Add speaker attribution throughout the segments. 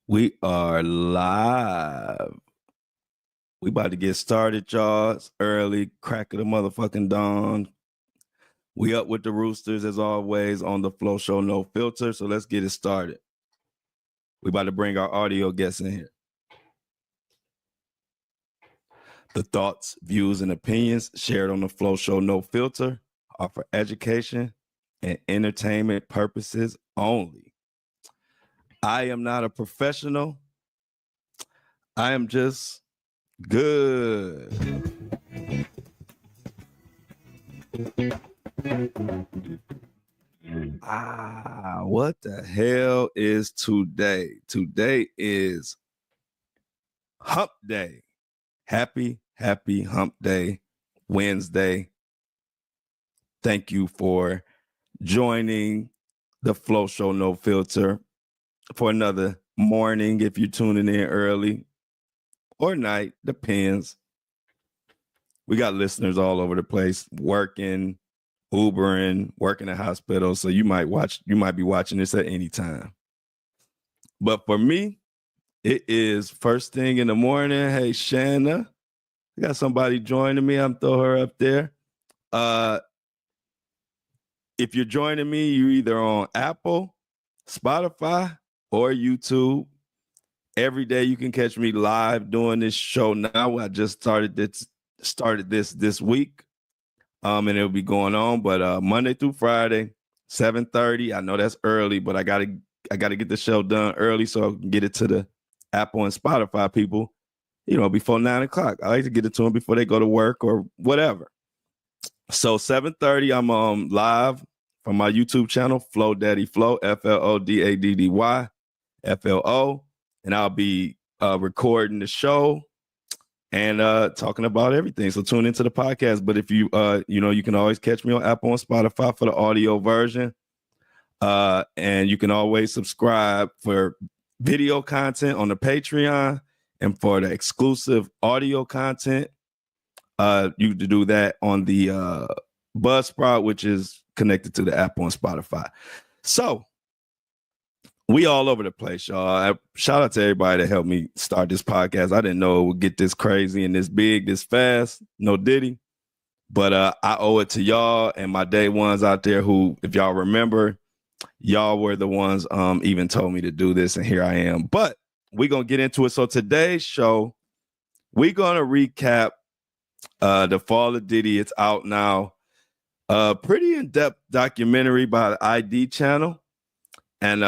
Speaker 1: We are live. We about to get started, y'all. It's early, crack of the motherfucking dawn. We up with the Roosters as always on the Flow Show No Filter. So let's get it started. We about to bring our audio guests in here. The thoughts, views, and opinions shared on the Flow Show No Filter are for education and entertainment purposes only. I am not a professional. I am just good. What the hell is today? Today is Hump Day. Happy Hump Day, Wednesday. Thank you for joining the Flow Show No Filter for another morning if you're tuning in early or night, depends. We got listeners all over the place, working, Ubering, working at hospitals. So you might be watching this at any time. But for me, it is first thing in the morning. Hey, Shanna, we got somebody joining me. I'm throw her up there. If you're joining me, you're either on Apple, Spotify, or YouTube. Every day you can catch me live doing this show now. I just started this week. And it'll be going on, but Monday through Friday, 7:30. I know that's early, but I gotta get the show done early so I can get it to the Apple and Spotify people, before 9:00. I like to get it to them before they go to work or whatever. So 7:30, I'm live from my YouTube channel, Flow Daddy Flow, FLODADDY FLO, and I'll be recording the show and talking about everything. So tune into the podcast. But if you you can always catch me on Apple and Spotify for the audio version. And you can always subscribe for video content on the Patreon, and for the exclusive audio content, you can do that on the Buzzsprout, which is connected to the Apple and Spotify. So we all over the place, y'all. Shout out to everybody that helped me start this podcast. I didn't know it would get this crazy and this big, this fast. No Diddy. But I owe it to y'all and my day ones out there who, if y'all remember, y'all were the ones even told me to do this, and here I am. But we're going to get into it. So today's show, we're going to recap The Fall of Diddy. It's out now. Pretty in-depth documentary by the ID channel. And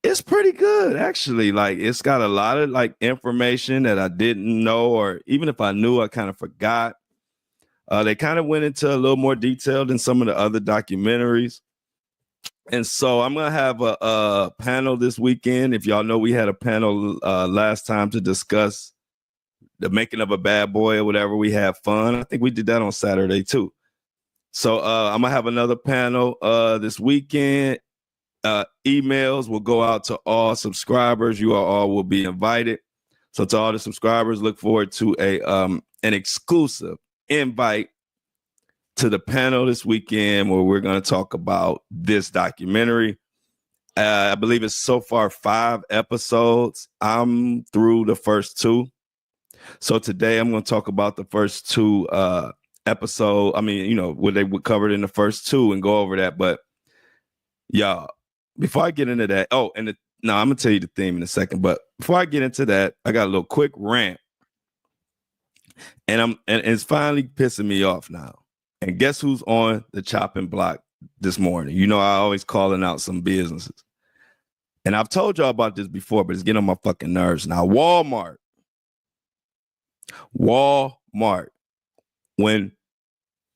Speaker 1: it's pretty good, actually. Like, it's got a lot of information that I didn't know, or even if I knew, I kind of forgot. They kind of went into a little more detail than some of the other documentaries. And so I'm going to have a panel this weekend. If y'all know, we had a panel last time to discuss the making of a bad boy or whatever. We had fun. I think we did that on Saturday too. So I'm going to have another panel this weekend. Emails will go out to all subscribers. You all will be invited. So to all the subscribers, look forward to an exclusive invite to the panel this weekend where we're going to talk about this documentary. I believe it's so far 5 episodes. I'm through the first 2. So today I'm going to talk about the first 2 episodes. I mean, what they covered in the first 2 and go over that. But y'all, before I get into that, I'm going to tell you the theme in a second. But before I get into that, I got a little quick rant. And it's finally pissing me off now. And guess who's on the chopping block this morning? I always calling out some businesses. And I've told y'all about this before, but it's getting on my fucking nerves now. Walmart. When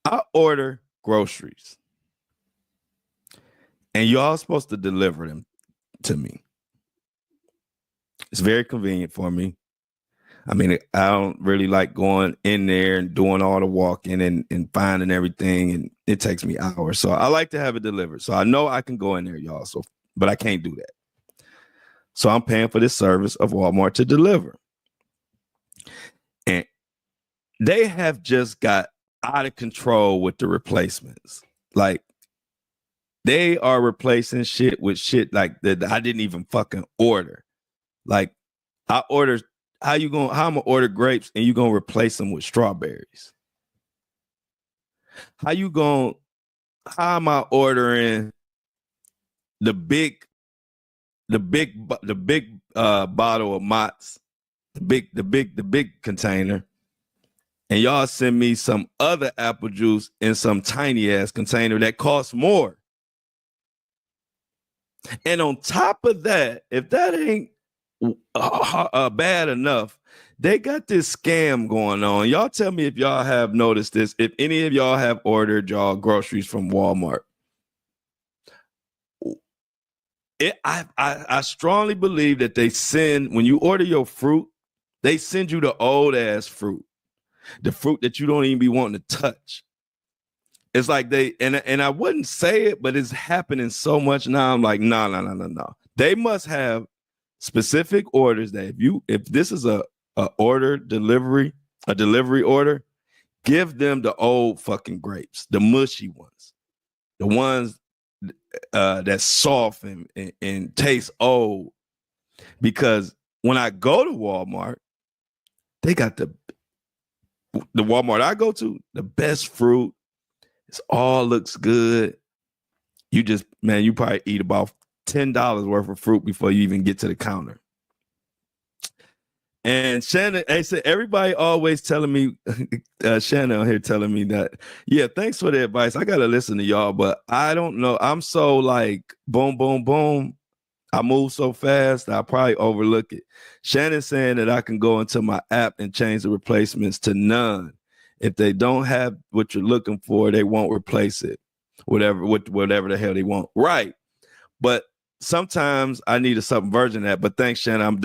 Speaker 1: I order groceries and y'all supposed to deliver them to me, it's very convenient for me. I mean, I don't really like going in there and doing all the walking and finding everything, and it takes me hours. So I like to have it delivered. So I know I can go in there, y'all. But I can't do that. So I'm paying for this service of Walmart to deliver. And they have just got out of control with the replacements. Like, they are replacing shit with shit like that I didn't even fucking order.
Speaker 2: Like how I'm gonna order grapes and you gonna replace them with strawberries? How am I ordering the big bottle of Mott's, the big container, and y'all send me some other apple juice in some tiny ass container that costs more? And on top of that, if that ain't bad enough, they got this scam going on. Y'all tell me if y'all have noticed this, if any of y'all have ordered y'all groceries from Walmart. I strongly believe that they send, when you order your fruit, they send you the old ass fruit, the fruit that you don't even be wanting to touch. It's like and I wouldn't say it, but it's happening so much now. I'm like, no. They must have specific orders that if this is a delivery order, give them the old fucking grapes, the mushy ones, the ones that's soft and taste old. Because when I go to Walmart, they got the Walmart I go to, the best fruit. It all looks good. You probably eat about $10 worth of fruit before you even get to the counter. And Shannon, I said, everybody always telling me, Shannon here telling me that, yeah, thanks for the advice. I got to listen to y'all, but I don't know. I'm so like, boom, boom, boom. I move so fast, I probably overlook it. Shannon's saying that I can go into my app and change the replacements to none. If they don't have what you're looking for, they won't replace it. Whatever the hell they want. Right. But sometimes I need a subversion of that. But thanks, Shannon. I'm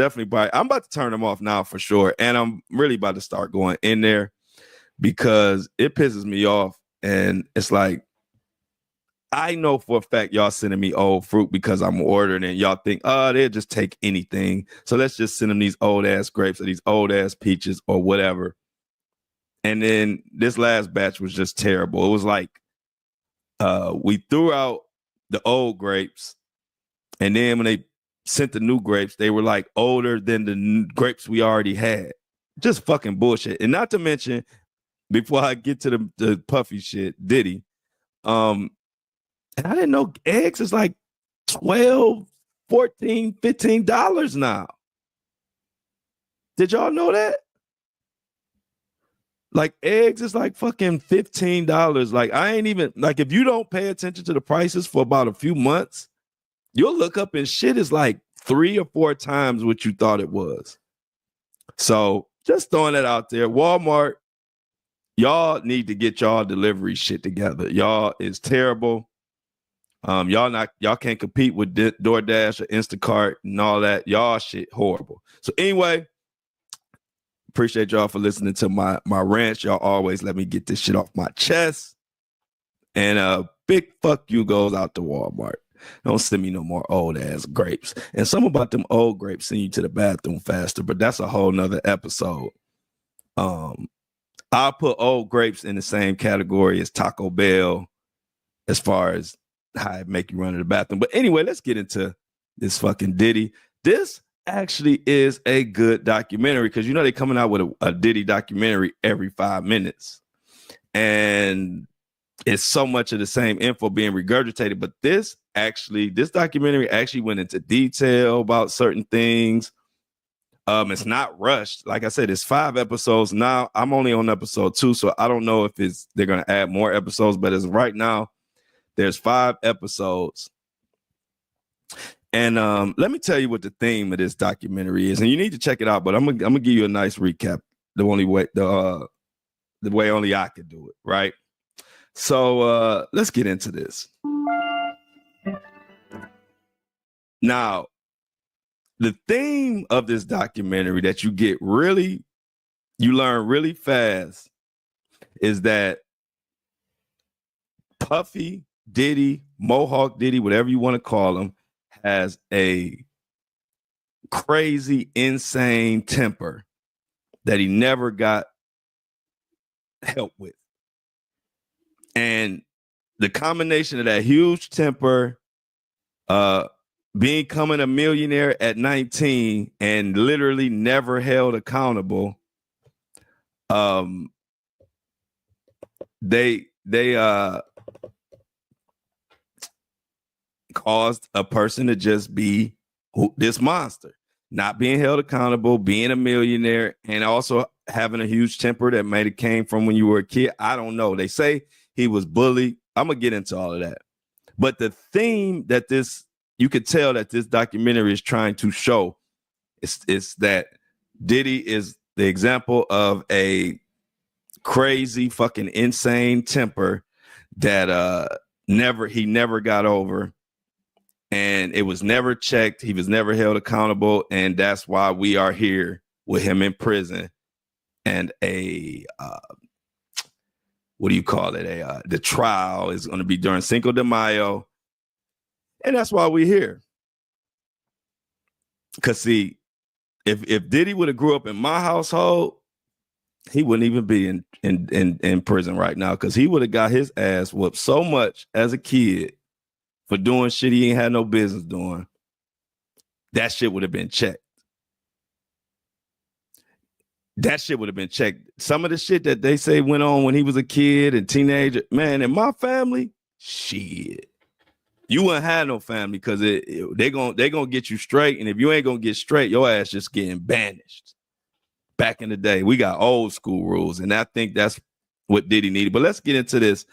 Speaker 2: about to turn them off now for sure. And I'm really about to start going in there because it pisses me off. And it's like, I know for a fact y'all sending me old fruit because I'm ordering and y'all think, they'll just take anything. So let's just send them these old ass grapes or these old ass peaches or whatever. And then this last batch was just terrible. It was like we threw out the old grapes, and then when they sent the new grapes, they were like older than the grapes we already had. Just fucking bullshit. And not to mention, before I get to the puffy shit, Diddy, and I didn't know eggs is like $12, $14, $15 now. Did y'all know that? Like eggs is like fucking $15. Like I ain't even, like if you don't pay attention to the prices for about a few months, you'll look up and shit is like 3 or 4 times what you thought it was. So just throwing that out there. Walmart, y'all need to get y'all delivery shit together. Y'all is terrible. Y'all can't compete with DoorDash or Instacart and all that. Y'all shit horrible. So anyway, appreciate y'all for listening to my rants. Y'all always let me get this shit off my chest. And a big fuck you goes out to Walmart. Don't send me no more old ass grapes. And some about them old grapes send you to the bathroom faster, but that's a whole nother episode. I'll put old grapes in the same category as Taco Bell as far as how it make you run to the bathroom. But anyway, let's get into this fucking Diddy. This actually is a good documentary because you know they're coming out with a Diddy documentary every 5 minutes. And it's so much of the same info being regurgitated. But this documentary actually went into detail about certain things. It's not rushed. Like I said, it's 5 episodes. Now I'm only on episode 2, so I don't know if they're gonna add more episodes, but as right now, there's 5 episodes. And let me tell you what the theme of this documentary is, and you need to check it out. But I'm gonna give you a nice recap. The way only I could do it, right? So let's get into this. Now, the theme of this documentary that you learn really fast is that Puffy Diddy, Mohawk Diddy, whatever you want to call him, has a crazy, insane temper that he never got help with. And the combination of that huge temper, becoming a millionaire at 19 and literally never held accountable. They caused a person to just be this monster, not being held accountable, being a millionaire, and also having a huge temper that might have came from when you were a kid. I don't know. They say he was bullied. I'm gonna get into all of that. But the theme that you could tell that this documentary is trying to show is that Diddy is the example of a crazy, fucking insane temper that he never got over. And it was never checked. He was never held accountable. And that's why we are here with him in prison. And what do you call it? The trial is going to be during Cinco de Mayo. And that's why we're here. Because see, if Diddy would have grew up in my household, he wouldn't even be in prison right now, because he would have got his ass whooped so much as a kid for doing shit he ain't had no business doing. That shit would have been checked. Some of the shit that they say went on when he was a kid and teenager, man, in my family, shit. You wouldn't have no family, because they gonna get you straight. And if you ain't gonna get straight, your ass just getting banished. Back in the day, we got old school rules. And I think that's what Diddy needed. But let's get into this.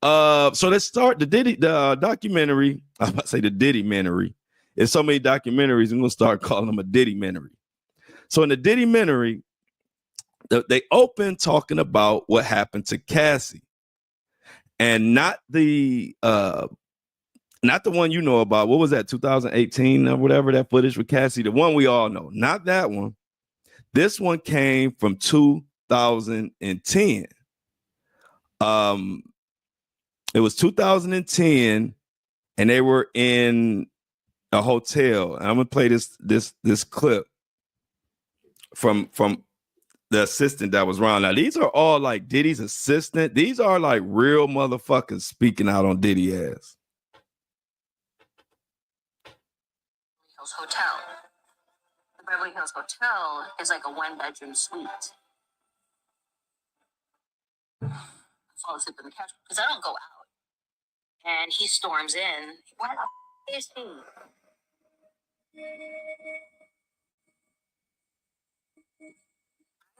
Speaker 2: So let's start the documentary. I was about to say the Diddy-mentary. There's so many documentaries, I'm gonna start calling them a Diddy-mentary. So in the Diddy-mentary, they open talking about what happened to Cassie, and not the one you know about. What was that, 2018 or whatever, that footage with Cassie? The one we all know, not that one. This one came from 2010. It was 2010, and they were in a hotel. And I'm gonna play this clip from the assistant that was around. Now, these are all like Diddy's assistant. These are like real motherfuckers speaking out on Diddy ass.
Speaker 3: Hotel. The Beverly Hills Hotel is like a 1-bedroom suite. I fall asleep on the couch because I don't go out. And he storms in. Where the f is he? I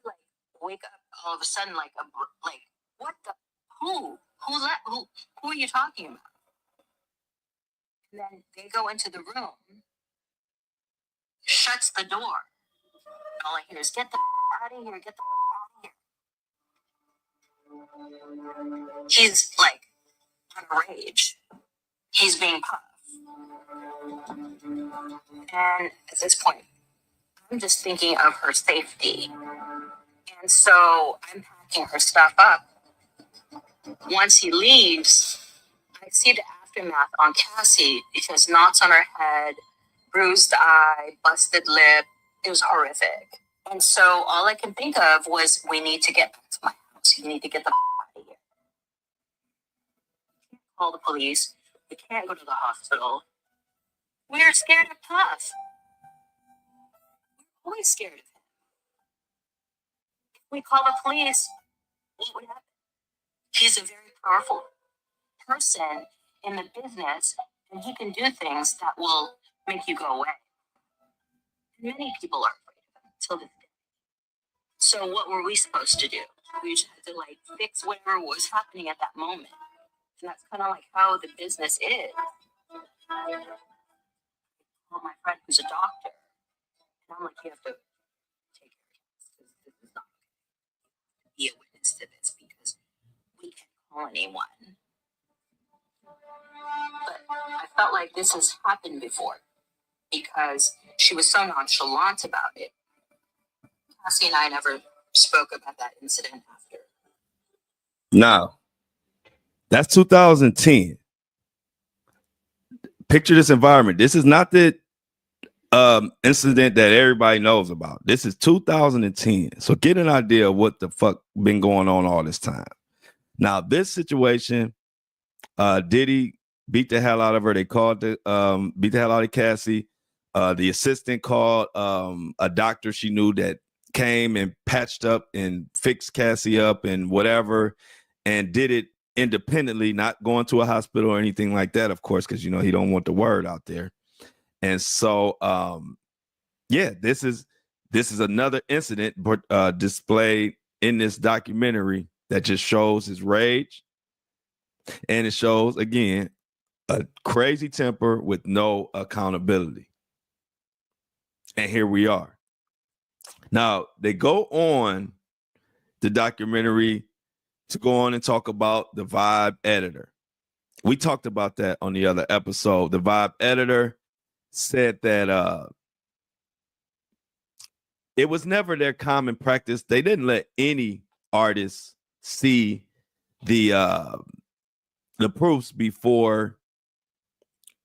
Speaker 3: like wake up all of a sudden like what the who are you talking about? And then they go into the room, shuts the door. And all I hear is, get the out of here, get the out of here. He's like on a rage. He's being puffed. And at this point, I'm just thinking of her safety. And so I'm packing her stuff up. Once he leaves, I see the aftermath on Cassie, because knots on her head, bruised eye, busted lip. It was horrific. And so all I could think of was, we need to get back to my house. You need to get the out of here. We can't call the police. We can't go to the hospital. We're scared of Puff. We're always scared of him. If we call the police, what would happen? He's a very powerful person in the business, and he can do things that will make you go away. Many people are afraid of him till this day. So what were we supposed to do? We just had to like fix whatever was happening at that moment. And that's kind of like how the business is. I called my friend who's a doctor, and I'm like, you have to take care of this, because this is not okay. Be a witness to this, because we can't call anyone. But I felt like this has happened before, because she was so nonchalant about it. Cassie and I never spoke about that incident after.
Speaker 2: Now, that's 2010. Picture this environment. This is not the incident that everybody knows about. This is 2010. So get an idea of what the fuck been going on all this time. Now, this situation, Diddy
Speaker 1: beat the hell out of her. They called beat the hell out of Cassie. The assistant called a doctor she knew that came and patched up and fixed Cassie up and whatever, and did it independently, not going to a hospital or anything like that, of course, because he don't want the word out there. And so yeah, this is another incident displayed in this documentary that just shows his rage, and it shows again a crazy temper with no accountability. And here we are. Now, they go on the documentary to go on and talk about the Vibe editor. We talked about that on the other episode. The Vibe editor said that it was never their common practice. They didn't let any artists see the proofs before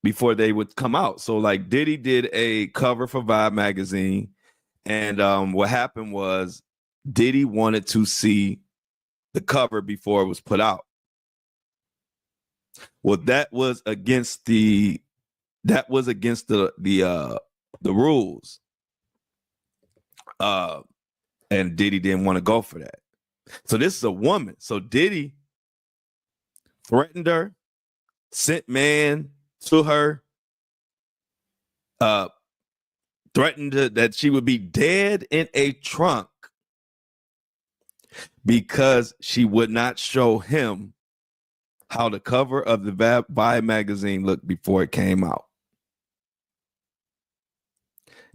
Speaker 1: they would come out. So like Diddy did a cover for Vibe magazine, and what happened was Diddy wanted to see the cover before it was put out. Well, that was against the rules. And Diddy didn't want to go for that. So this is a woman. So Diddy threatened her, sent man to her, threatened that she would be dead in a trunk because she would not show him how the cover of the Vibe magazine looked before it came out.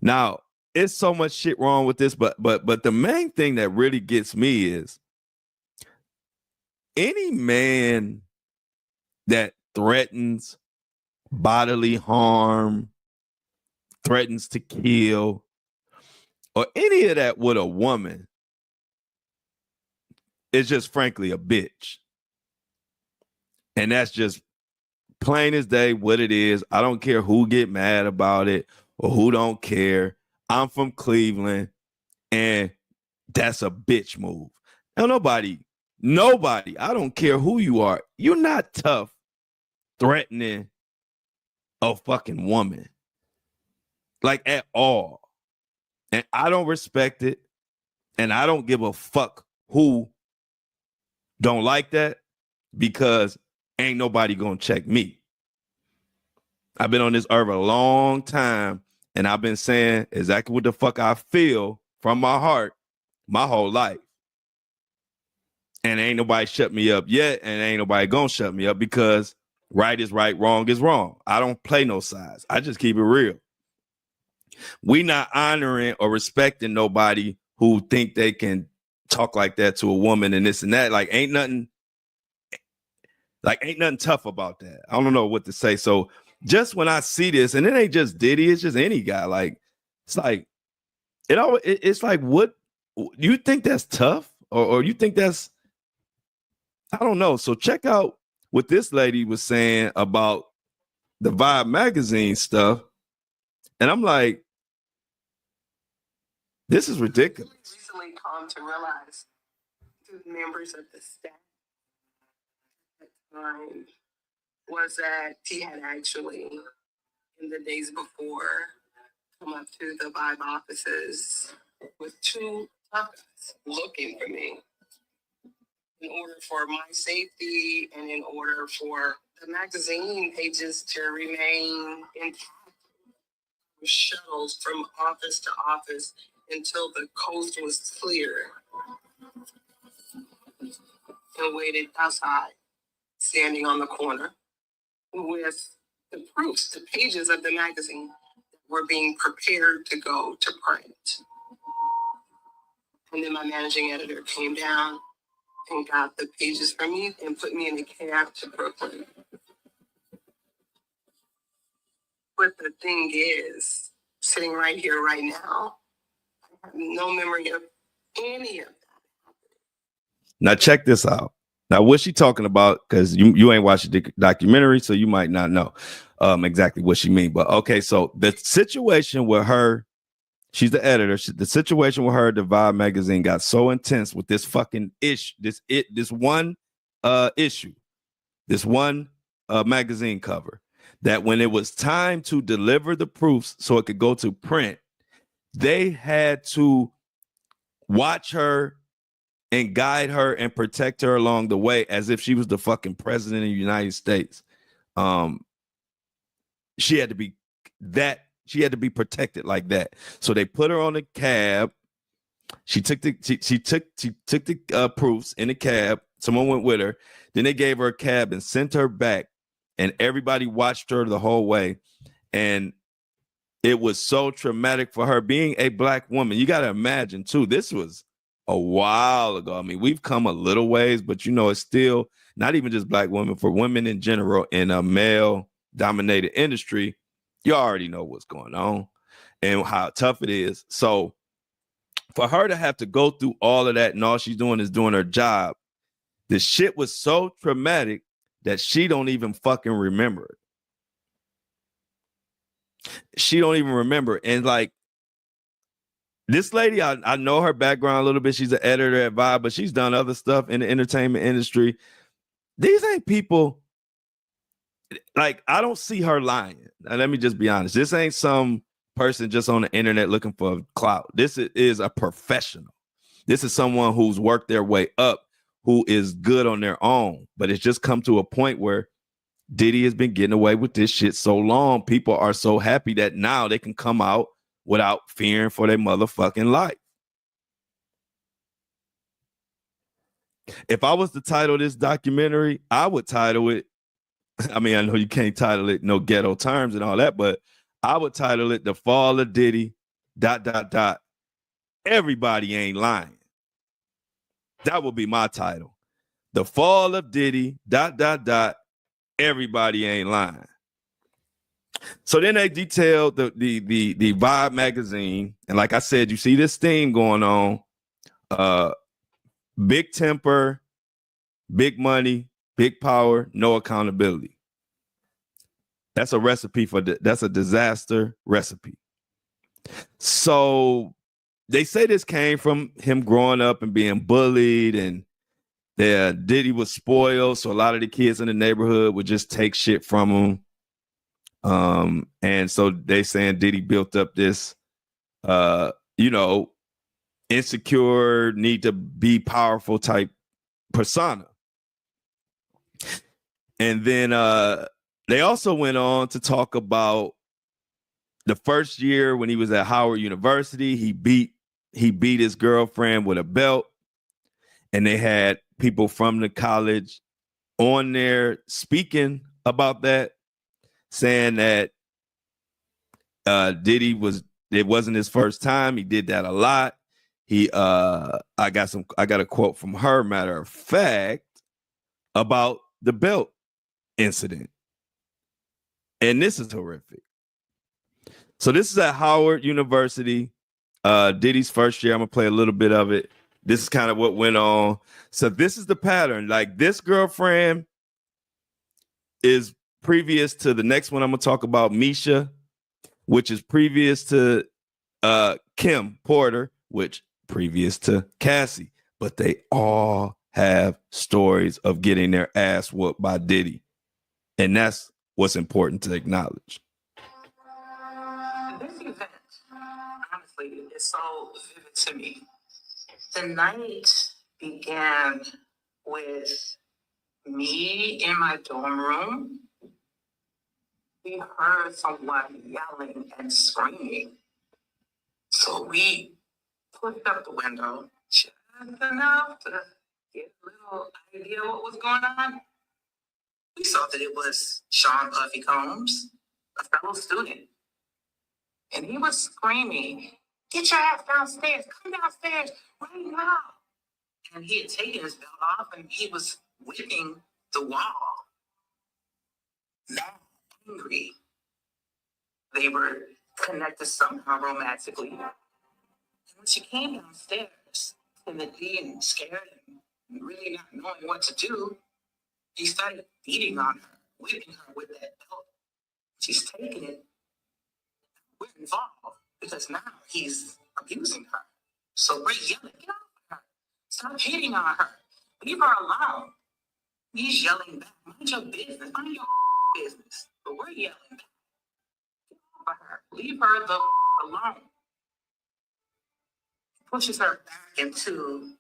Speaker 1: Now, it's so much shit wrong with this, but the main thing that really gets me is any man that threatens bodily harm, threatens to kill, or any of that with a woman is just frankly a bitch. And that's just plain as day what it is. I don't care who get mad about it or who don't care. I'm from Cleveland, and that's a bitch move. Now, nobody, I don't care who you are, you're not tough threatening a fucking woman. Like, at all. And I don't respect it, and I don't give a fuck who don't like that, because ain't nobody gonna check me. I've been on this earth a long time, and I've been saying exactly what the fuck I feel from my heart my whole life. And ain't nobody shut me up yet, and ain't nobody gonna shut me up, because right is right, wrong is wrong. I don't play no sides. I just keep it real. We not honoring or respecting nobody who think they can talk like that to a woman and this and that. Like, ain't nothing tough about that. I don't know what to say. So just when I see this, and it ain't just Diddy, it's just any guy. Like, it's like it's like, what you think that's tough, or you think that's, I don't know. So check out what this lady was saying about the Vibe magazine stuff, and I'm like, this is ridiculous.
Speaker 4: Recently come to realize the members of the staff at the time was that he had actually, in the days before, come up to the Vibe offices with two tough guys looking for me in order for my safety and in order for the magazine pages to remain intact. Shuttles from office to office until the coast was clear, and waited outside, standing on the corner with the proofs, the pages of the magazine that were being prepared to go to print. And then my managing editor came down and got the pages for me and put me in a cab to Brooklyn. But the thing is, sitting right here, right now, I have no memory of any of that.
Speaker 1: Now check this out. Now, what's she talking about? Because you ain't watched the documentary, so you might not know exactly what she mean. But okay, so the situation with her, she's the editor. The situation with her, the Vibe magazine, got so intense with this fucking issue, this one issue, this one magazine cover that when it was time to deliver the proofs so it could go to print, they had to watch her and guide her and protect her along the way as if she was the fucking president of the United States. She had to be protected like that. So they put her on a cab. She took the proofs in the cab. Someone went with her. Then they gave her a cab and sent her back. And everybody watched her the whole way. And it was so traumatic for her being a Black woman. You got to imagine, too, this was a while ago. I mean, we've come a little ways, but, you know, it's still not even just Black women, for women in general in a male-dominated industry. You already know what's going on and how tough it is. So for her to have to go through all of that and all she's doing is doing her job, the shit was so traumatic that she don't even fucking remember it. She don't even remember. And like this lady, I know her background a little bit. She's an editor at Vibe, but she's done other stuff in the entertainment industry. These ain't people, like, I don't see her lying. Now, let me just be honest. This ain't some person just on the internet looking for clout. This is a professional. This is someone who's worked their way up, who is good on their own. But it's just come to a point where Diddy has been getting away with this shit so long. People are so happy that now they can come out without fearing for their motherfucking life. If I was to title this documentary, I would title it, I mean, I know you can't title it no ghetto terms and all that, but I would title it The Fall of Diddy, ... Everybody Ain't Lying. That would be my title. The Fall of Diddy, ... Everybody Ain't Lying. So then they detailed the Vibe magazine. And like I said, you see this theme going on. Big temper, big money, big power, no accountability. That's a recipe that's a disaster recipe. So they say this came from him growing up and being bullied, and Diddy was spoiled. So a lot of the kids in the neighborhood would just take shit from him. And so they saying Diddy built up this, insecure, need to be powerful type persona. And then they also went on to talk about the first year when he was at Howard University. He beat his girlfriend with a belt, and they had people from the college on there speaking about that, saying that Diddy it wasn't his first time. He did that a lot. I got a quote from her, matter of fact, about the belt incident. And this is horrific. So this is at Howard University, Diddy's first year. I'm gonna play a little bit of it. This is kind of what went on. So this is the pattern. Like, this girlfriend is previous to the next one I'm gonna talk about, Misha, which is previous to Kim Porter, which previous to Cassie. But they all have stories of getting their ass whooped by Diddy. And that's what's important to acknowledge.
Speaker 4: This event, honestly, is so vivid to me. The night began with me in my dorm room. We heard someone yelling and screaming. So we pushed up the window just enough to get a little idea what was going on. We saw that it was Sean Puffy Combs, a fellow student. And he was screaming, "Get your ass downstairs, come downstairs right now." And he had taken his belt off and he was whipping the wall. Mad, angry. They were connected somehow romantically. And when she came downstairs, timidly and scared and really not knowing what to do, he started beating on her, whipping her with that belt. She's taking it. We're involved because now he's abusing her. So we're yelling, "Get off of her. Stop hitting on her. Leave her alone." He's yelling back, "Mind your business. Mind your business. But we're yelling for her. Leave her the alone. Pushes her back into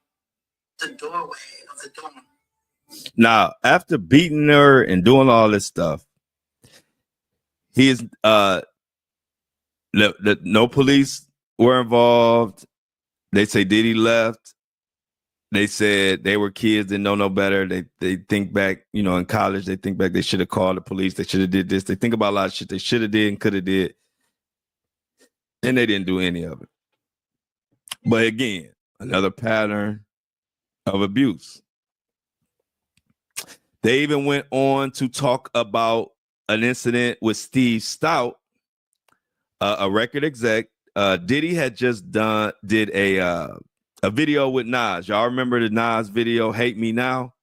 Speaker 4: the doorway of the dorm.
Speaker 1: Now, after beating her and doing all this stuff, he is no police were involved. They say Diddy left. They said they were kids, didn't know no better. They think back, you know, in college, they think back they should have called the police. They should have did this. They think about a lot of shit they should have did and could have did. And they didn't do any of it. But again, another pattern of abuse. They even went on to talk about an incident with Steve Stout, a record exec. Diddy had just did a video with Nas. Y'all remember the Nas video, Hate Me Now?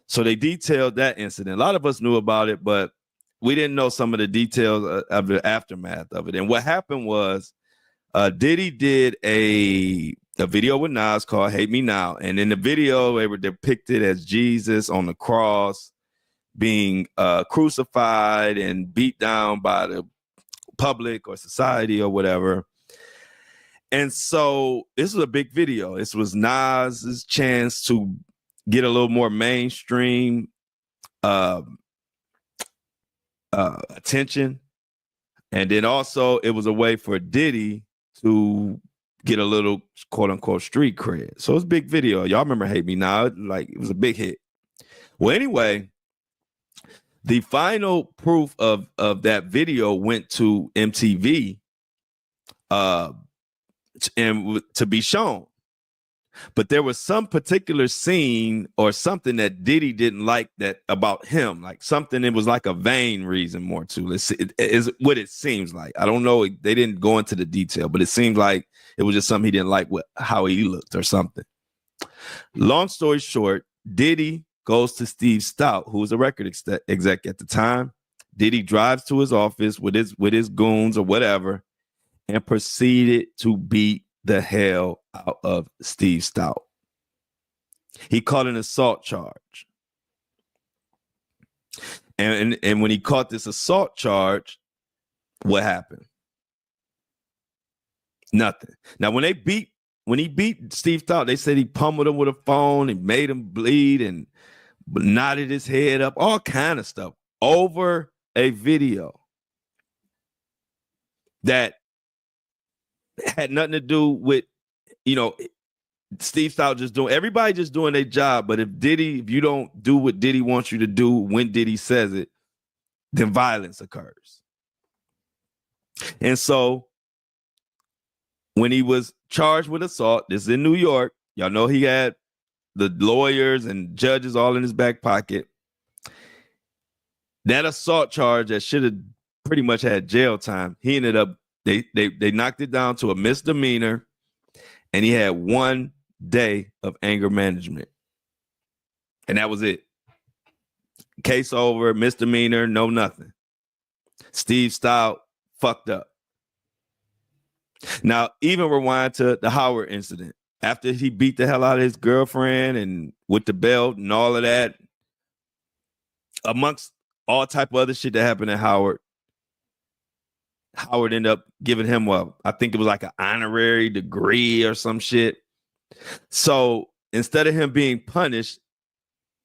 Speaker 1: So they detailed that incident. A lot of us knew about it, but we didn't know some of the details of the aftermath of it. And what happened was Diddy did a video with Nas called Hate Me Now. And in the video, they were depicted as Jesus on the cross being crucified and beat down by the public or society or whatever. And so this was a big video. This was Nas's chance to get a little more mainstream attention. And then also it was a way for Diddy to get a little quote unquote street cred. So it's a big video. Y'all remember Hate Me Now? Like it was a big hit. Well, anyway, the final proof of that video went to MTV and to be shown. But there was some particular scene or something that Diddy didn't like that about him, like something. It was like a vain reason more to. Let's see, it is what it seems like. I don't know. They didn't go into the detail, but it seemed like it was just something he didn't like with how he looked or something. Long story short, Diddy goes to Steve Stout, who was a record exec at the time. Diddy drives to his office with his goons or whatever, and proceeded to beat the hell out of Steve Stout. He caught an assault charge. And when he caught this assault charge, what happened? Nothing. Now, when he beat Steve Stout, they said he pummeled him with a phone and made him bleed and nodded his head up, all kind of stuff over a video that had nothing to do with, you know, Steve Stout just doing, everybody just doing their job. But if you don't do what Diddy wants you to do when Diddy says it, then violence occurs. And so when he was charged with assault, this is in New York, y'all know he had the lawyers and judges all in his back pocket. That assault charge that should have pretty much had jail time, he ended up, they knocked it down to a misdemeanor, and he had 1 day of anger management. And that was it. Case over, misdemeanor, no nothing. Steve Stout fucked up. Now, even rewind to the Howard incident. After he beat the hell out of his girlfriend and with the belt and all of that, amongst all type of other shit that happened at Howard ended up giving him I think it was like an honorary degree or some shit. So instead of him being punished,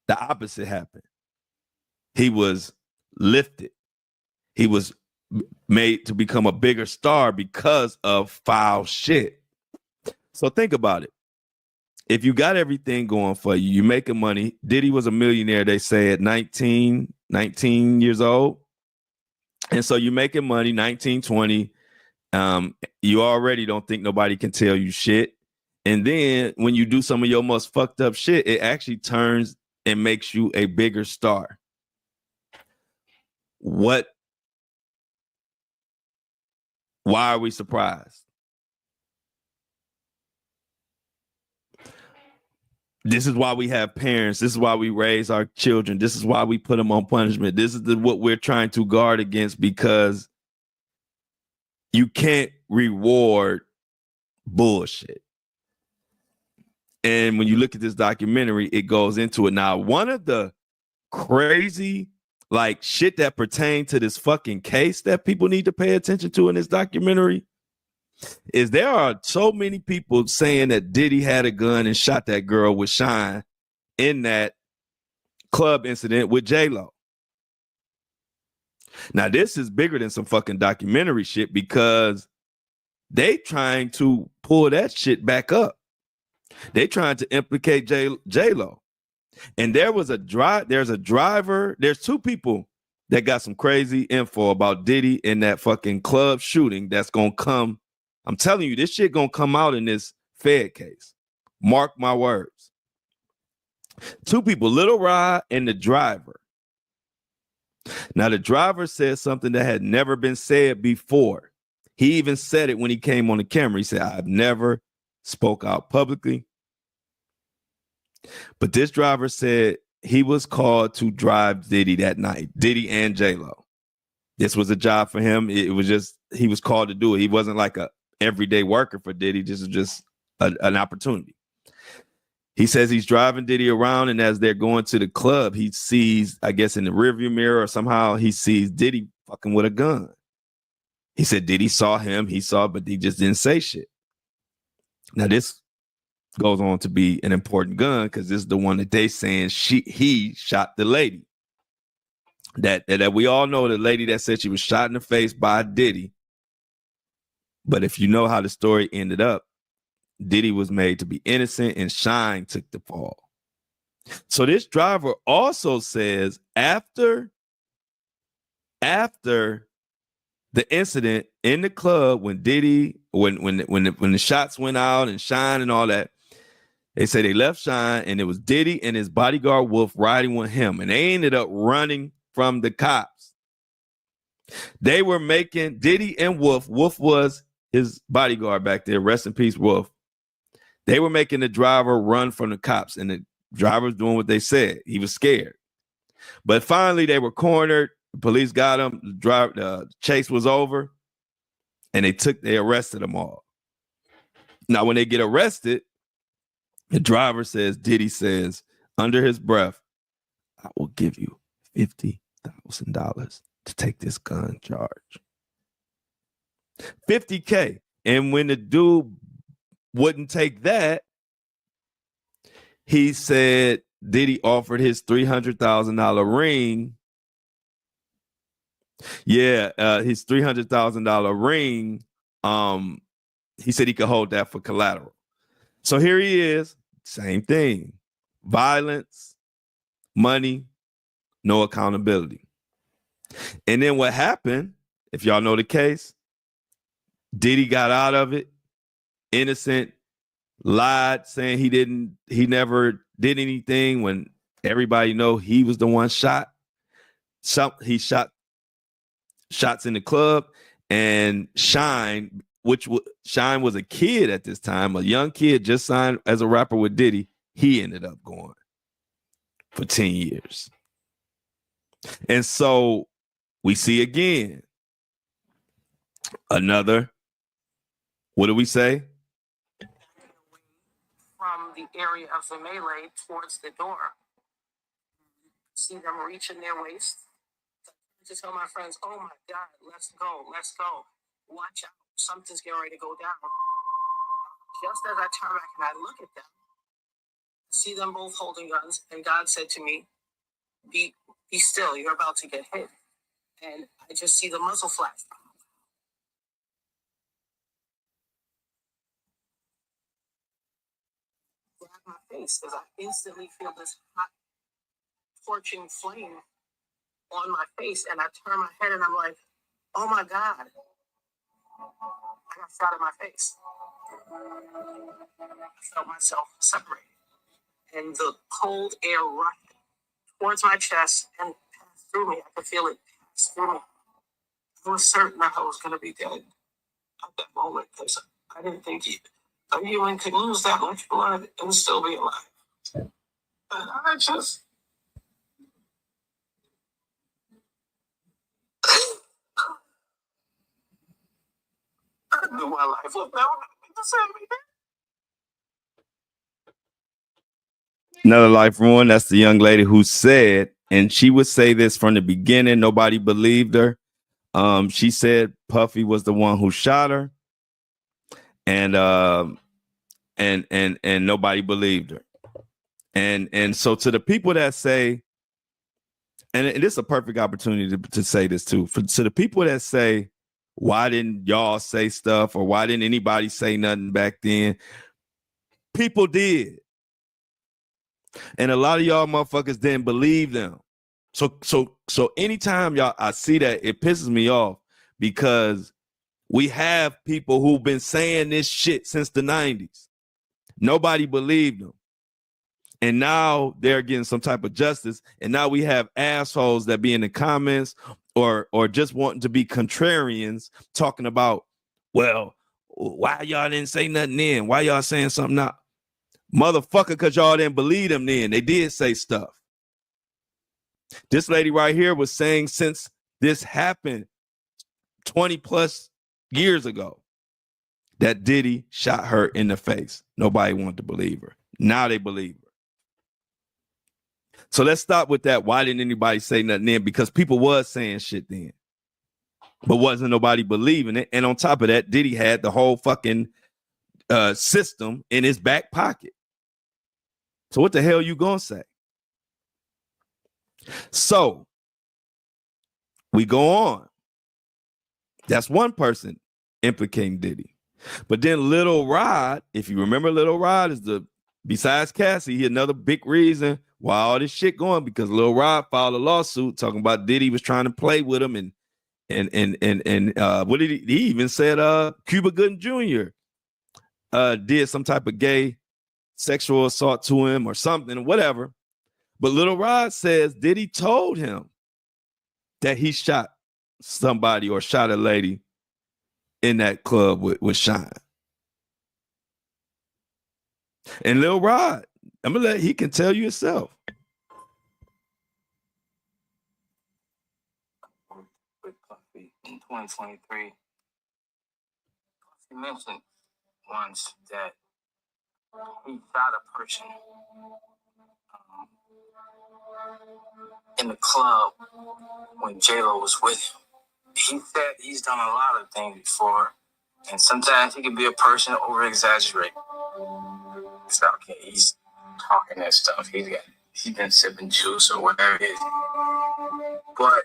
Speaker 1: the opposite happened. He was lifted. He was made to become a bigger star because of foul shit. So think about it. If you got everything going for you, you're making money. Diddy was a millionaire, they say, at 19 years old. And so you're making money, 19, 20. You already don't think nobody can tell you shit. And then when you do some of your most fucked up shit, it actually turns and makes you a bigger star. Why are we surprised? This is why we have parents. This is why we raise our children. This is why we put them on punishment. This is what we're trying to guard against, because you can't reward bullshit. And when you look at this documentary, it goes into it. Now, one of the crazy like shit that pertain to this fucking case that people need to pay attention to in this documentary is there are so many people saying that Diddy had a gun and shot that girl with Shine in that club incident with J-Lo. Now, this is bigger than some fucking documentary shit because they trying to pull that shit back up. They trying to implicate J-Lo. And there's a driver, there's two people that got some crazy info about Diddy in that fucking club shooting that's gonna come. I'm telling you, this shit gonna come out in this Fed case. Mark my words. Two people, Little Rod and the driver. Now, the driver said something that had never been said before. He even said it when he came on the camera. He said, I've never spoke out publicly. But this driver said he was called to drive Diddy that night, Diddy and J-Lo. This was a job for him. It was just, he was called to do it. He wasn't like a everyday worker for Diddy. This is just an opportunity. He says he's driving Diddy around, and as they're going to the club, he sees, I guess in the rearview mirror or somehow, he sees Diddy fucking with a gun. He said Diddy saw him, but he just didn't say shit. Now this goes on to be an important gun because this is the one that they saying he shot the lady. That we all know, the lady that said she was shot in the face by Diddy. But if you know how the story ended up, Diddy was made to be innocent and Shine took the fall. So this driver also says after the incident in the club when Diddy, when the shots went out and Shine and all that, they say they left Shine and it was Diddy and his bodyguard Wolf riding with him, and they ended up running from the cops. They were making Diddy and Wolf was his bodyguard back there, rest in peace, Wolf. They were making the driver run from the cops, and the driver was doing what they said. He was scared. But finally, they were cornered. The police got him. The chase was over, and they arrested them all. Now, when they get arrested, the driver says, Diddy says, under his breath, I will give you $50,000 to take this gun charge. $50K. And when the dude wouldn't take that, he said Diddy offered his $300,000 ring. Yeah, his $300,000 ring. He said he could hold that for collateral. So here he is, same thing. Violence, money, no accountability. And then what happened, if y'all know the case, Diddy got out of it, innocent, lied, saying he never did anything when everybody know he was the one shot. He shot shots in the club, and Shine was a kid at this time, a young kid just signed as a rapper with Diddy. He ended up going for 10 years. And so we see again another, what do we say?
Speaker 4: From the area of the melee towards the door. See them reaching their waist. To tell my friends, oh my God, let's go. Watch out, something's getting ready to go down. Just as I turn back and I look at them, see them both holding guns, and God said to me, be still, you're about to get hit. And I just see the muzzle flash. Grab my face because I instantly feel this hot, torching flame on my face, and I turn my head and I'm like, oh my God, I got shot in my face. I felt myself separated, and the cold air rushed towards my chest and passed through me. I could feel it pass through me. I was certain that I was going to be dead at that moment because I didn't think a human could lose that much blood and still be alive. And I just... I knew my life would never be the same again.
Speaker 1: Another life ruined. That's the young lady who said And she would say this from the beginning. Nobody believed her. She said Puffy was the one who shot her. And nobody believed her. And so to the people that say, and this is a perfect opportunity to say this too, to the people that say, why didn't y'all say stuff, or why didn't anybody say nothing back then? People did. And a lot of y'all motherfuckers didn't believe them. So anytime y'all, I see that, it pisses me off, because we have people who've been saying this shit since the 90s. Nobody believed them. And now they're getting some type of justice. And now we have assholes that be in the comments or just wanting to be contrarians talking about, well, why y'all didn't say nothing then? Why y'all saying something now? Motherfucker, because y'all didn't believe them then. They did say stuff. This lady right here was saying since this happened 20 plus years ago that Diddy shot her in the face. Nobody wanted to believe her. Now they believe her. So let's stop with that. Why didn't anybody say nothing then? Because people was saying shit then, but wasn't nobody believing it. And on top of that, Diddy had the whole fucking system in his back pocket. So what the hell you gonna say? So we go on. That's one person implicating Diddy. But then Lil Rod, if you remember, Lil Rod is besides Cassie, he another big reason why all this shit going, because Lil Rod filed a lawsuit talking about Diddy was trying to play with him, and what did he even said Cuba Gooding Jr. Did some type of gay sexual assault to him or something, whatever. But Lil Rod says Diddy told him that he shot somebody or shot a lady in that club with Shine. And Lil Rod, he can tell you himself.
Speaker 5: With Puffy in 2023, he mentioned once that he shot a person in the club when J-Lo was with him. He said he's done a lot of things before, and sometimes he can be a person over-exaggerate. It's not okay. He's talking that stuff. He's been sipping juice or whatever it is. But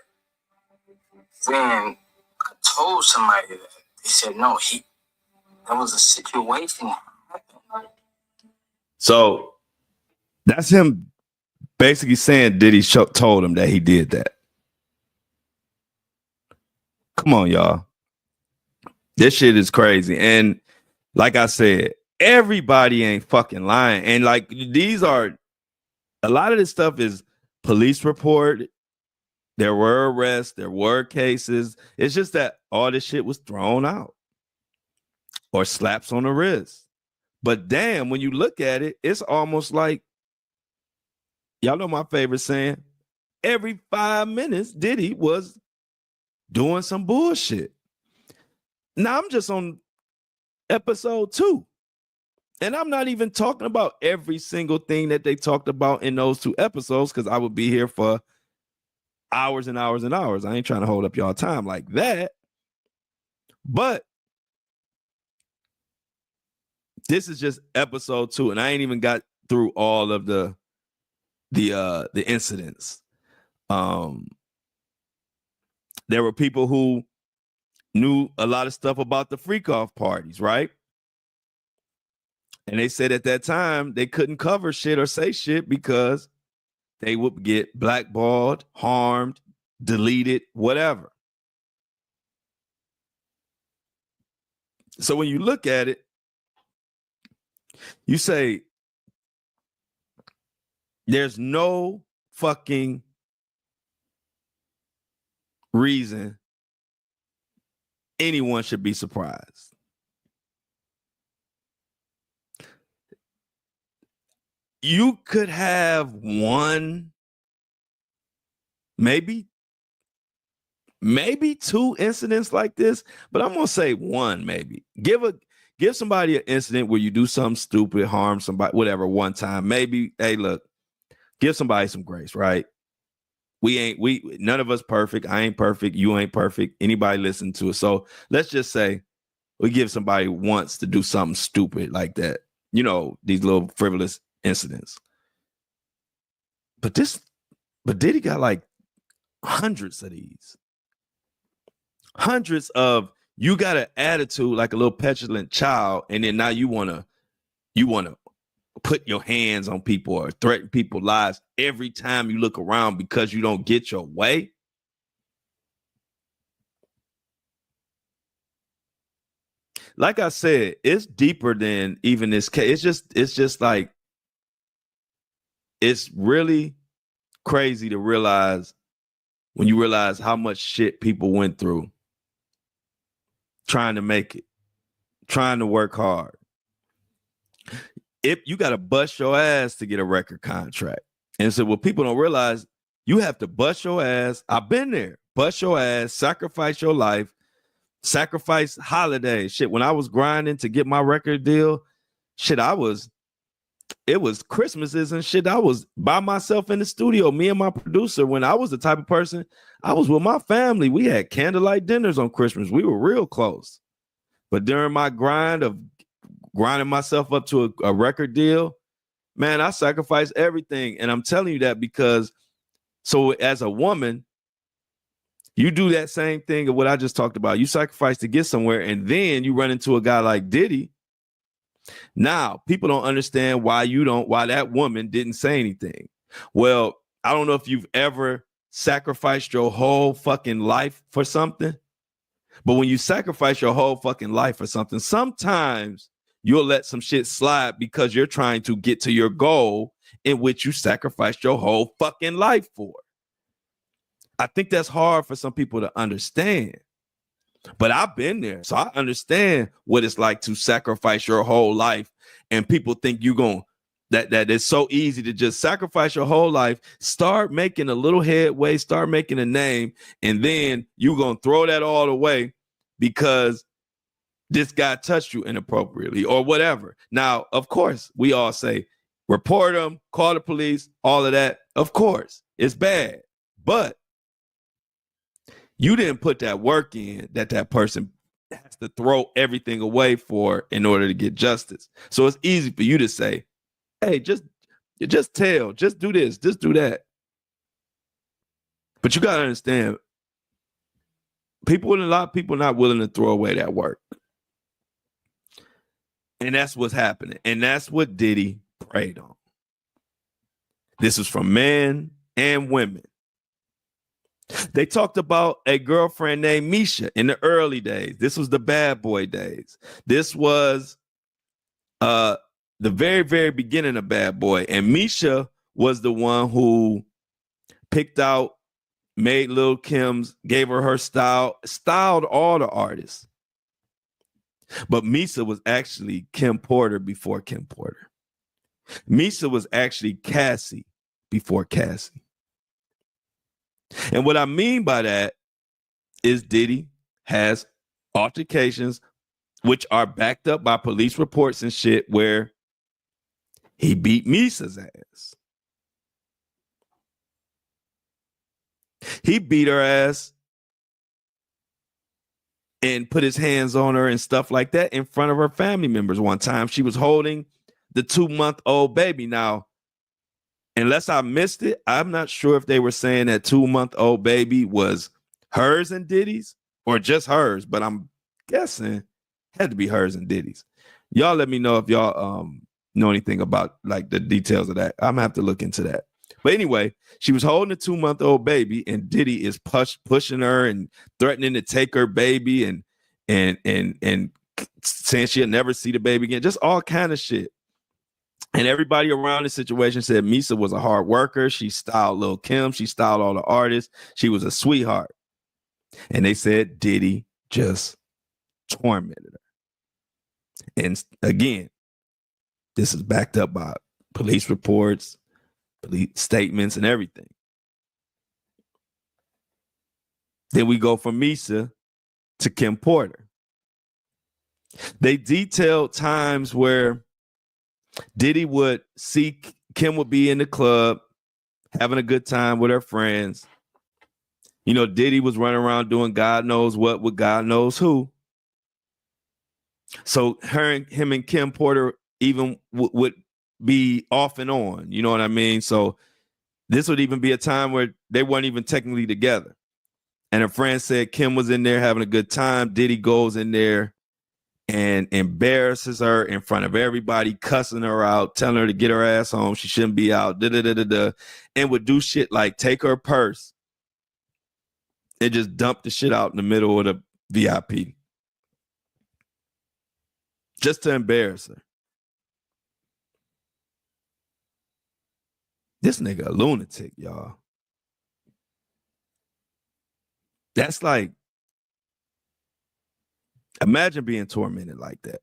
Speaker 5: then I told somebody that, they said no. That was a situation that happened.
Speaker 1: So that's him basically saying Diddy told him that he did that. Come on, y'all. This shit is crazy. And like I said, everybody ain't fucking lying. And like a lot of this stuff is police report. There were arrests, there were cases. It's just that all this shit was thrown out or slaps on the wrist. But damn, when you look at it, it's almost like, y'all know my favorite saying, every 5 minutes, Diddy was doing some bullshit. Now I'm just on episode 2. And I'm not even talking about every single thing that they talked about in those 2 episodes, because I would be here for hours and hours and hours. I ain't trying to hold up y'all time like that. But this is just episode 2, and I ain't even got through all of the incidents. There were people who knew a lot of stuff about the freak-off parties, right? And they said at that time they couldn't cover shit or say shit because they would get blackballed, harmed, deleted, whatever. So when you look at it, you say, there's no fucking reason anyone should be surprised. You could have one, maybe 2 incidents like this, but I'm gonna say one, maybe. Give somebody an incident where you do something stupid, harm somebody, whatever, one time. Maybe, hey, look, give somebody some grace, right?
Speaker 2: none of us perfect. I ain't perfect. You ain't perfect. Anybody listen to it. So let's just say we give somebody once to do something stupid like that. You know, these little frivolous incidents. But Diddy got like hundreds of these. Hundreds of, you got an attitude like a little petulant child, and then now you wanna put your hands on people or threaten people's lives every time you look around because you don't get your way. Like I said, it's deeper than even this case. It's just like, it's really crazy to realize when you realize how much shit people went through trying to make it, trying to work hard. If you got to bust your ass to get a record contract. And so what people don't realize, you have to bust your ass. I've been there. Bust your ass, sacrifice your life, sacrifice holidays. Shit, when I was grinding to get my record deal, shit, it was Christmases and shit. I was by myself in the studio, me and my producer. When I was the type of person, I was with my family. We had candlelight dinners on Christmas. We were real close. But during my grind of grinding myself up to a record deal, man, I sacrificed everything. And I'm telling you that because, so as a woman, you do that same thing of what I just talked about. You sacrifice to get somewhere, and then you run into a guy like Diddy. Now, people don't understand why that woman didn't say anything. Well, I don't know if you've ever sacrificed your whole fucking life for something, but when you sacrifice your whole fucking life for something, sometimes you'll let some shit slide because you're trying to get to your goal in which you sacrificed your whole fucking life for. I think that's hard for some people to understand. But I've been there, so I understand what it's like to sacrifice your whole life. And people think that it's so easy to just sacrifice your whole life, start making a little headway, start making a name, and then you're going to throw that all away because this guy touched you inappropriately or whatever. Now, of course, we all say, report them, call the police, all of that. Of course, it's bad. But you didn't put that work in that person has to throw everything away for in order to get justice. So it's easy for you to say, hey, just tell, just do this, just do that. But you got to understand, a lot of people not willing to throw away that work. And that's what's happening. And that's what Diddy preyed on. This is from men and women. They talked about a girlfriend named Misha in the early days. This was the bad boy days. This was the very, very beginning of Bad Boy. And Misha was the one who picked out, made Lil' Kim's, gave her style, styled all the artists. But Misha was actually Kim Porter before Kim Porter. Misha was actually Cassie before Cassie. And what I mean by that is Diddy has altercations which are backed up by police reports and shit where he beat Misha's ass. He beat her ass and put his hands on her and stuff like that in front of her family members one time. She was holding the 2-month-old baby. Now, unless I missed it, I'm not sure if they were saying that 2-month-old baby was hers and Diddy's or just hers, but I'm guessing it had to be hers and Diddy's. Y'all let me know if y'all know anything about like the details of that. I'm gonna have to look into that. But anyway, she was holding a 2-month-old baby and Diddy is pushing her and threatening to take her baby and saying she'll never see the baby again. Just all kind of shit. And everybody around the situation said Misha was a hard worker. She styled Lil' Kim. She styled all the artists. She was a sweetheart. And they said Diddy just tormented her. And again, this is backed up by police reports, police statements, and everything. Then we go from Misha to Kim Porter. They detailed times where Diddy would see Kim would be in the club having a good time with her friends. You know, Diddy was running around doing God knows what with God knows who. So him and Kim Porter even would be off and on. You know what I mean? So this would even be a time where they weren't even technically together. And a friend said Kim was in there having a good time. Diddy goes in there and embarrasses her in front of everybody, cussing her out, telling her to get her ass home. She shouldn't be out, and would do shit like take her purse and just dump the shit out in the middle of the VIP. Just to embarrass her. This nigga a lunatic, y'all. That's like, imagine being tormented like that.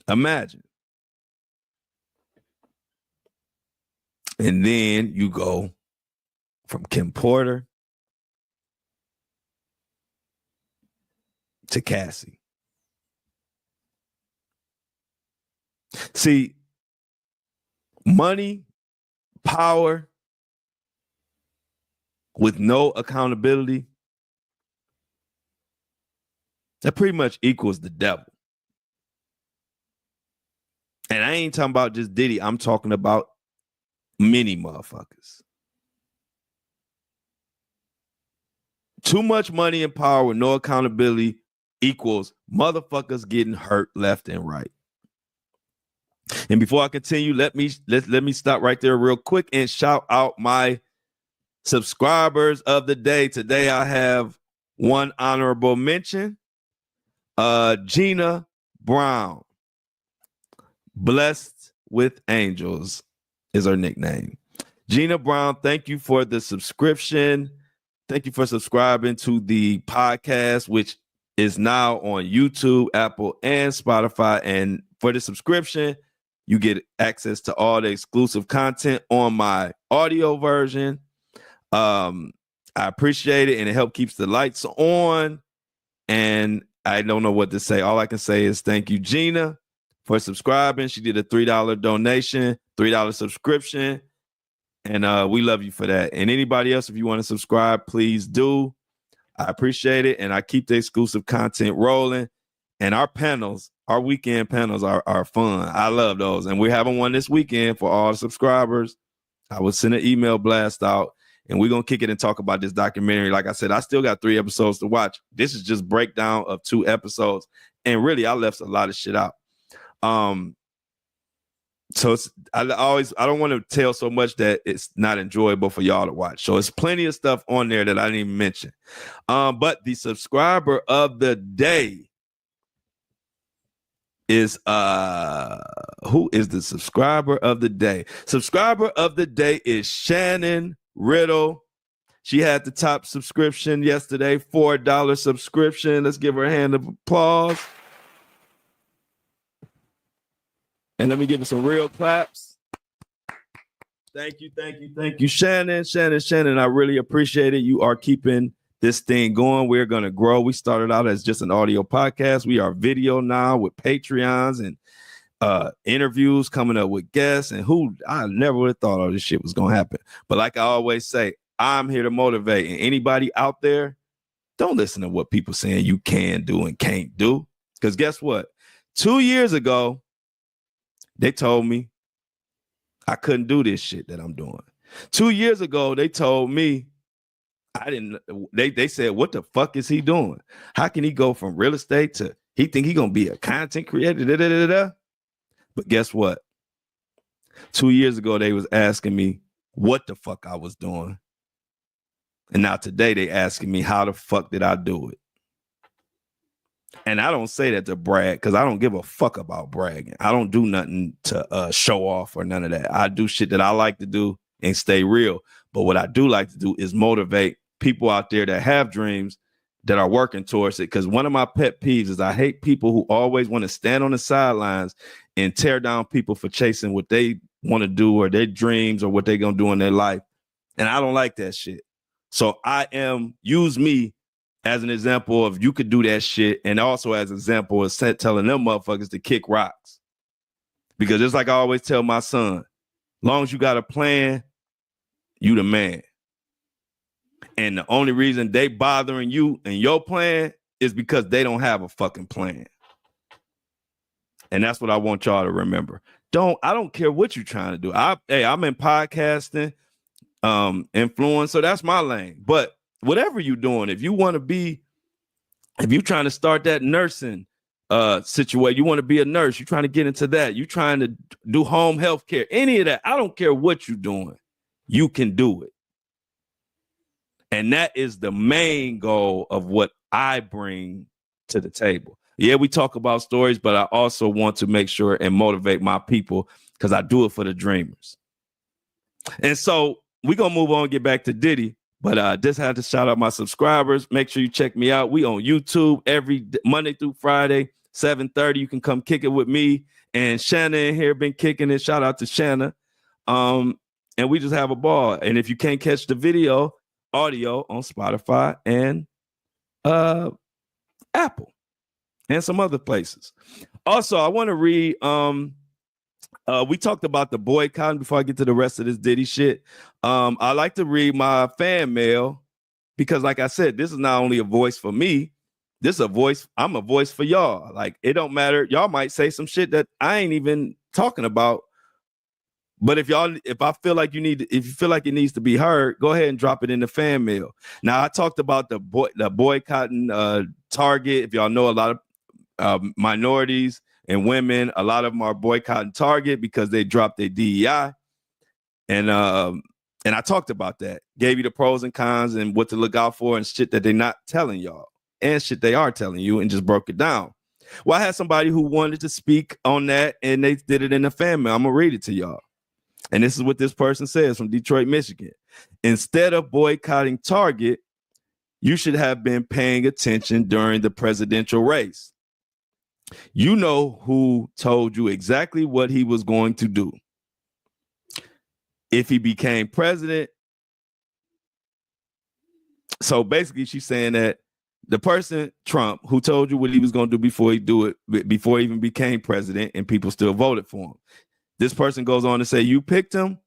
Speaker 2: Imagine. And then you go from Kim Porter to Cassie. See, money, power, with no accountability, that pretty much equals the devil. And I ain't talking about just Diddy. I'm talking about many motherfuckers. Too much money and power with no accountability equals motherfuckers getting hurt left and right. And before I continue, let me stop right there real quick and shout out my subscribers of the day. Today I have one honorable mention. Gina Brown. Blessed with Angels is her nickname. Gina Brown, thank you for the subscription. Thank you for subscribing to the podcast, which is now on YouTube, Apple, and Spotify. And for the subscription, you get access to all the exclusive content on my audio version. I appreciate it, and it helps keeps the lights on. And I don't know what to say. All I can say is thank you, Gina, for subscribing. She did a $3 donation, $3 subscription. And we love you for that. And anybody else, if you want to subscribe, please do. I appreciate it. And I keep the exclusive content rolling. And our panels, our weekend panels are fun. I love those. And we're having one this weekend for all the subscribers. I will send an email blast out, and we're going to kick it and talk about this documentary. Like I said, I still got 3 episodes to watch. This is just breakdown of 2 episodes. And really, I left a lot of shit out. So I don't want to tell so much that it's not enjoyable for y'all to watch. So it's plenty of stuff on there that I didn't even mention. But the subscriber of the day is who is the subscriber of the day? Subscriber of the day is Shannon Riddle. She had the top subscription yesterday, $4 subscription. Let's give her a hand of applause. And let me give her some real claps. Thank you, Shannon. Shannon, I really appreciate it. You are keeping this thing going. We're going to grow. We started out as just an audio podcast. We are video now with Patreons and interviews, coming up with guests, and who I never would have thought all this shit was going to happen. But like I always say, I'm here to motivate. And anybody out there, don't listen to what people saying you can do and can't do. Because guess what? 2 years ago, they told me I couldn't do this shit that I'm doing. 2 years ago, they told me they said, what the fuck is he doing? How can he go from real estate to he think he gonna be a content creator? But guess what? 2 years ago, they was asking me what the fuck I was doing. And now today they asking me how the fuck did I do it? And I don't say that to brag, because I don't give a fuck about bragging. I don't do nothing to show off or none of that. I do shit that I like to do and stay real. But what I do like to do is motivate people out there that have dreams that are working towards it. Because one of my pet peeves is I hate people who always want to stand on the sidelines and tear down people for chasing what they want to do or their dreams or what they're going to do in their life. And I don't like that shit. So use me as an example of you could do that shit, and also as an example of telling them motherfuckers to kick rocks. Because just like I always tell my son, long as you got a plan, you the man.
Speaker 1: And the only reason they bothering you and your plan is because they don't have a fucking plan. And that's what I want y'all to remember. I don't care what you're trying to do. I'm in podcasting, influencer. That's my lane. But whatever you're doing, if you're trying to start that nursing situation, you want to be a nurse, you're trying to get into that, you're trying to do home health care, any of that, I don't care what you're doing, you can do it. And that is the main goal of what I bring to the table. Yeah, we talk about stories, but I also want to make sure and motivate my people because I do it for the dreamers. And so we're going to move on and get back to Diddy. But I just had to shout out my subscribers. Make sure you check me out. We on YouTube every Monday through Friday, 7:30. You can come kick it with me. And Shanna in here been kicking it. Shout out to Shanna. And we just have a ball. And if you can't catch the audio on Spotify and Apple and some other places. Also, I want to read we talked about the boycotting before I get to the rest of this Diddy shit. I like to read my fan mail because, like I said, this is not only a voice for me, this is a voice. I'm a voice for y'all. Like, it don't matter. Y'all might say some shit that I ain't even talking about. But if I feel like if you feel like it needs to be heard, go ahead and drop it in the fan mail. Now, I talked about the boycotting Target. If y'all know, a lot of minorities and women, a lot of them are boycotting Target because they dropped their DEI. And I talked about that, gave you the pros and cons and what to look out for and shit that they're not telling y'all and shit they are telling you, and just broke it down. Well, I had somebody who wanted to speak on that and they did it in the fan mail. I'm going to read it to y'all. And this is what this person says from Detroit, Michigan. Instead of boycotting Target, you should have been paying attention during the presidential race. You know who told you exactly what he was going to do. If he became president. So basically, she's saying that the person, Trump, who told you what he was going to do before he even became president, and people still voted for him. This person goes on to say, you picked him,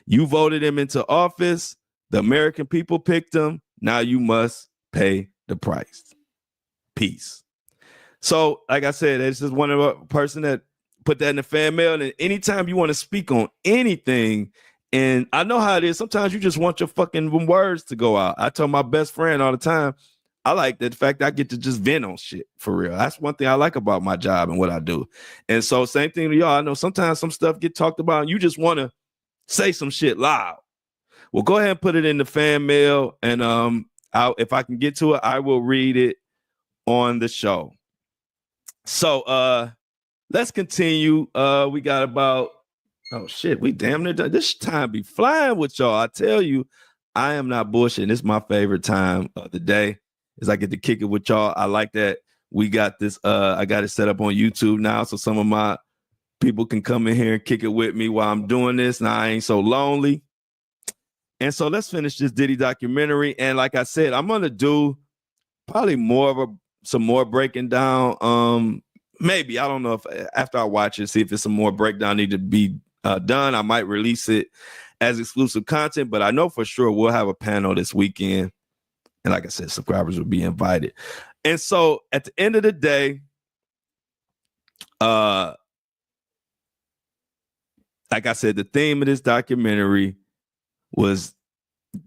Speaker 1: you voted him into office, the American people picked him, now you must pay the price. Peace. So, like I said, it's just one of a person that put that in the fan mail. And anytime you want to speak on anything, and I know how it is, sometimes you just want your fucking words to go out. I tell my best friend all the time, I like the fact that I get to just vent on shit for real. That's one thing I like about my job and what I do. And so same thing to y'all. I know sometimes some stuff get talked about and you just want to say some shit loud. Well, go ahead and put it in the fan mail. And if I can get to it, I will read it on the show. So let's continue. We got about, oh shit, we damn near done. This time be flying with y'all. I tell you, I am not bullshitting. It's my favorite time of the day. Is I get to kick it with y'all. I like that we got this. I got it set up on YouTube now, so some of my people can come in here and kick it with me while I'm doing this. Now I ain't so lonely. And so let's finish this Diddy documentary. And like I said, I'm gonna do probably some more breaking down. Maybe, I don't know, if after I watch it, see if there's some more breakdown need to be done. I might release it as exclusive content, but I know for sure we'll have a panel this weekend. And like I said, subscribers will be invited. And so at the end of the day, like I said, the theme of this documentary was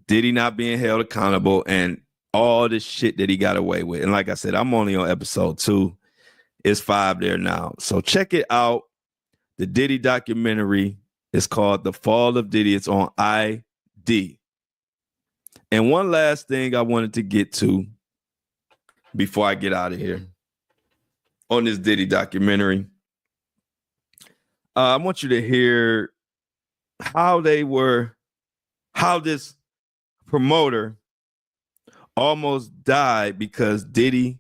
Speaker 1: Diddy not being held accountable and all the shit that he got away with. And like I said, I'm only on episode 2. It's 5 there now. So check it out. The Diddy documentary is called The Fall of Diddy. It's on ID. And one last thing I wanted to get to before I get out of here on this Diddy documentary. I want you to hear how this promoter almost died because Diddy,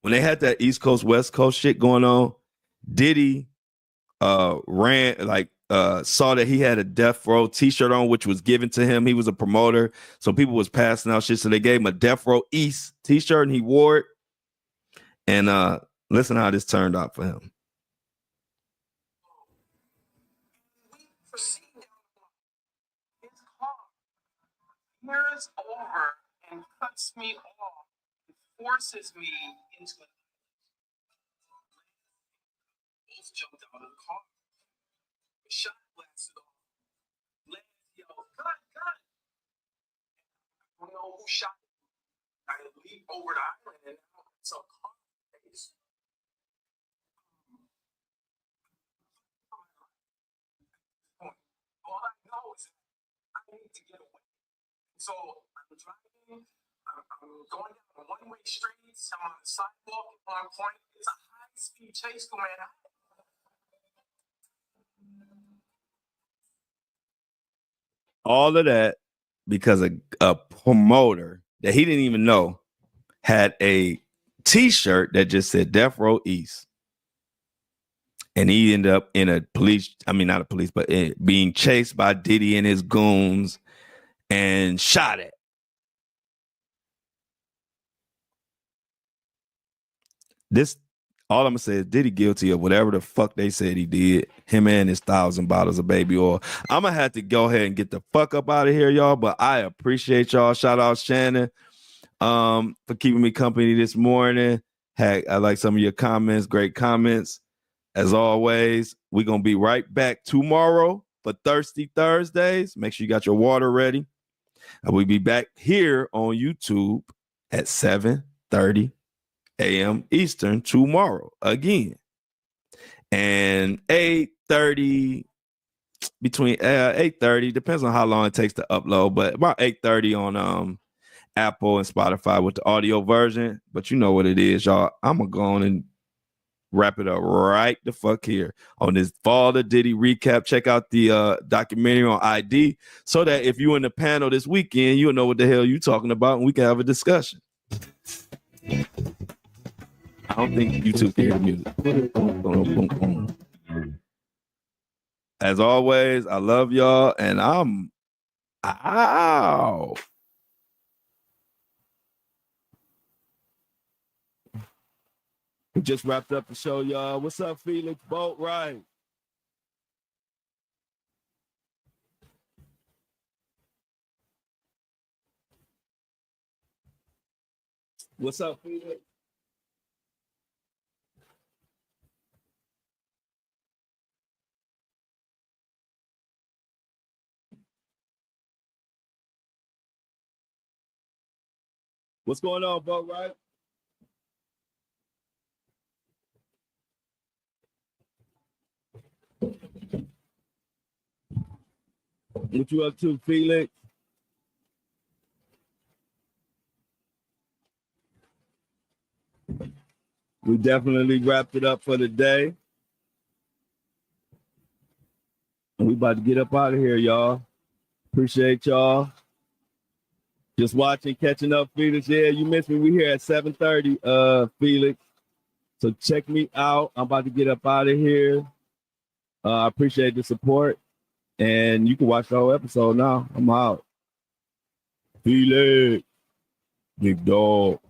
Speaker 1: when they had that East Coast, West Coast shit going on, Diddy saw that he had a Death Row t-shirt on, which was given to him. He was a promoter, so people was passing out shit, so they gave him a Death Row East t-shirt and he wore it. And listen how this turned out for him.
Speaker 4: His car, years over
Speaker 5: and cuts me off and forces me into an both jumped out of the car. The shot blasted off. Lance yelled, cut, cut. I don't know who shot me. I leaped over the island and now it's a car face. All I know is I need to get away. So I'm driving, I'm going down a one-way streets, I'm on the sidewalk at one point. It's a high-speed chase going on.
Speaker 1: All of that because a promoter that he didn't even know had a t-shirt that just said Death Row East. And he ended up in not a police, but being chased by Diddy and his goons and shot at. This, all I'm gonna say is Diddy guilty of whatever the fuck they said he did. Him and his 1,000 bottles of baby oil. I'm gonna have to go ahead and get the fuck up out of here, y'all. But I appreciate y'all. Shout out Shannon for keeping me company this morning. Heck, I like some of your comments. Great comments. As always, we're gonna be right back tomorrow for Thirsty Thursdays. Make sure you got your water ready. And we'll be back here on YouTube at 7:30 a.m. Eastern tomorrow again. And 8:30, between 8:30, depends on how long it takes to upload, but about 8:30 on Apple and Spotify with the audio version. But you know what it is, y'all. I'm gonna go on and wrap it up right the fuck here on this Fall to Diddy recap. Check out the documentary on ID so that if you're in the panel this weekend, you'll know what the hell you're talking about and we can have a discussion. I don't think YouTube can hear the music. As always, I love y'all and I'm out. We just wrapped up the show, y'all. What's up, Felix? Boat right. What's up, Felix? What's going on, Boat right? What you up to, Felix? We definitely wrapped it up for the day. And we about to get up out of here, y'all. Appreciate y'all. Just watching, catching up, Felix. Yeah, you missed me. We here at 7:30, Felix. So check me out. I'm about to get up out of here. I appreciate the support. And you can watch the whole episode now. I'm out. Felix. Big dog.